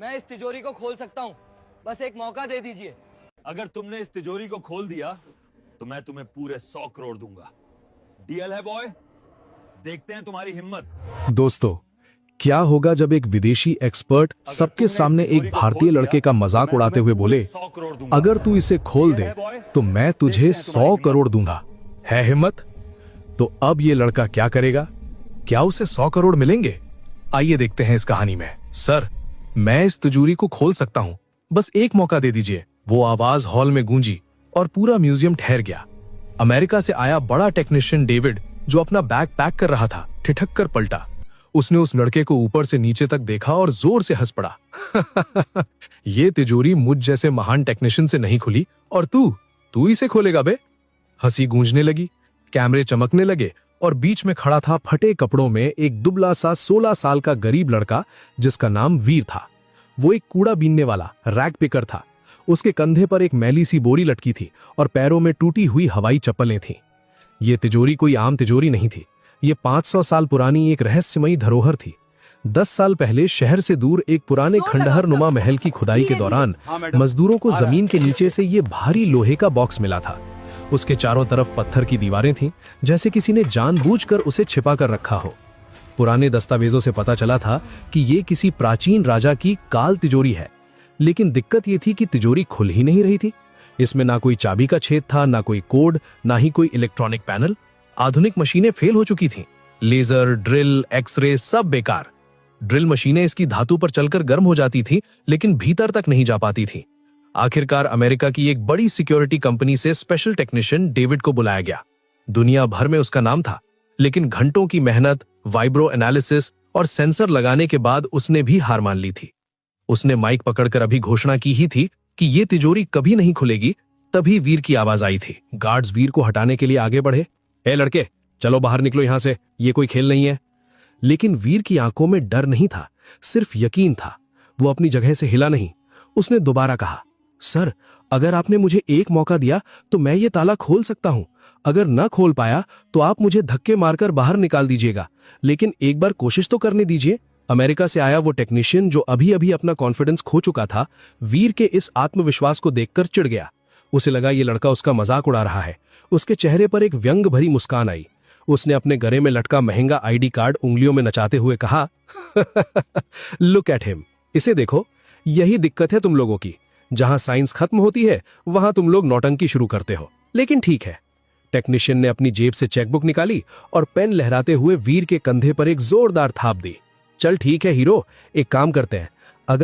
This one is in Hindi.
मैं इस तिजोरी को खोल सकता हूँ, बस एक मौका दे दीजिए। अगर तुमने इस तिजोरी को खोल दिया तो मैं तुम्हें पूरे 100 करोड़ दूंगा। डील है बॉय? देखते हैं तुम्हारी हिम्मत। दोस्तों, क्या होगा जब एक विदेशी एक्सपर्ट सबके सामने एक भारतीय लड़के का मजाक उड़ाते हुए बोले, अगर तू इसे खोल दे तो मैं तुझे 100 करोड़ दूंगा। है हिम्मत? तो अब ये लड़का क्या करेगा? क्या उसे 100 करोड़ मिलेंगे? आइए देखते हैं इस कहानी में। सर, मैं इस तिजोरी को खोल सकता हूँ, बस एक मौका दे दीजिए। वो आवाज हॉल में गूंजी और पूरा म्यूजियम ठहर गया। अमेरिका से आया बड़ा टेक्नीशियन डेविड, जो अपना बैग पैक कर रहा था, ठिठक कर पलटा। उसने उस लड़के को ऊपर से नीचे तक देखा और जोर से हंस पड़ा। ये तिजोरी मुझ जैसे महान टेक्नीशियन से नहीं खुली और तू इसे खोलेगा बे? हंसी गूंजने लगी, कैमरे चमकने लगे और बीच में खड़ा था फटे कपड़ों में एक दुबला सा 16 साल का गरीब लड़का, जिसका नाम वीर था। वो एक कूड़ा बीनने वाला रैग पिकर था। उसके कंधे पर एक मैली सी बोरी लटकी थी और पैरों में टूटी हुई हवाई चप्पलें थीं। ये तिजोरी कोई आम तिजोरी नहीं थी। ये 500 साल पुरानी एक रहस्यमयी धरोहर थी। 10 साल पहले शहर से दूर एक पुराने खंडहर नुमा महल की खुदाई के दौरान मजदूरों को जमीन के नीचे से ये भारी लोहे का बॉक्स मिला था। उसके चारों तरफ पत्थर की दीवारें थीं, जैसे किसी ने जानबूझकर उसे छिपा कर रखा हो। पुराने दस्तावेजों से पता चला था कि ये किसी प्राचीन राजा की काल तिजोरी है, लेकिन दिक्कत ये थी कि तिजोरी खुल ही नहीं रही थी। इसमें ना कोई चाबी का छेद था, ना कोई कोड, ना ही कोई इलेक्ट्रॉनिक पैनल। आधुनिक मशीनें फेल हो चुकी थीं। लेजर, ड्रिल, एक्सरे सब बेकार। ड्रिल मशीनें इसकी धातु पर चलकर गर्म हो जाती थी, लेकिन भीतर तक नहीं जा पाती थी। आखिरकार अमेरिका की एक बड़ी सिक्योरिटी कंपनी से स्पेशल टेक्नीशियन डेविड को बुलाया गया। दुनिया भर में उसका नाम था, लेकिन घंटों की मेहनत, वाइब्रो एनालिसिस और सेंसर लगाने के बाद उसने भी हार मान ली थी। उसने माइक पकड़कर अभी घोषणा की ही थी कि ये तिजोरी कभी नहीं खुलेगी, तभी वीर की आवाज आई थी। गार्ड्स वीर को हटाने के लिए आगे बढ़े। ए लड़के, चलो बाहर निकलो यहां से, ये कोई खेल नहीं है। लेकिन वीर की आंखों में डर नहीं था, सिर्फ यकीन था। वो अपनी जगह से हिला नहीं। उसने दोबारा कहा, सर, अगर आपने मुझे एक मौका दिया तो मैं ये ताला खोल सकता हूं। अगर न खोल पाया तो आप मुझे धक्के मारकर बाहर निकाल दीजिएगा, लेकिन एक बार कोशिश तो करने दीजिए। अमेरिका से आया वो टेक्नीशियन, जो अभी अभी अपना कॉन्फिडेंस खो चुका था, वीर के इस आत्मविश्वास को देखकर चिढ़ गया। उसे लगा ये लड़का उसका मजाक उड़ा रहा है। उसके चेहरे पर एक व्यंग भरी मुस्कान आई। उसने अपने गले में लटका महंगा आईडी कार्ड उंगलियों में नचाते हुए कहा, लुक एट हिम, इसे देखो। यही दिक्कत है तुम लोगों की। जहां साइंस खत्म होती है वहां तुम लोग नौटंकी शुरू करते हो। लेकिन ठीक है। टेक्नीशियन ने अपनी जेब से चेकबुक निकाली और पेन लहराते हुए वीर के कंधे पर एक जोरदार थाप दी। चल ठीक है हीरो, एक काम करते हैं,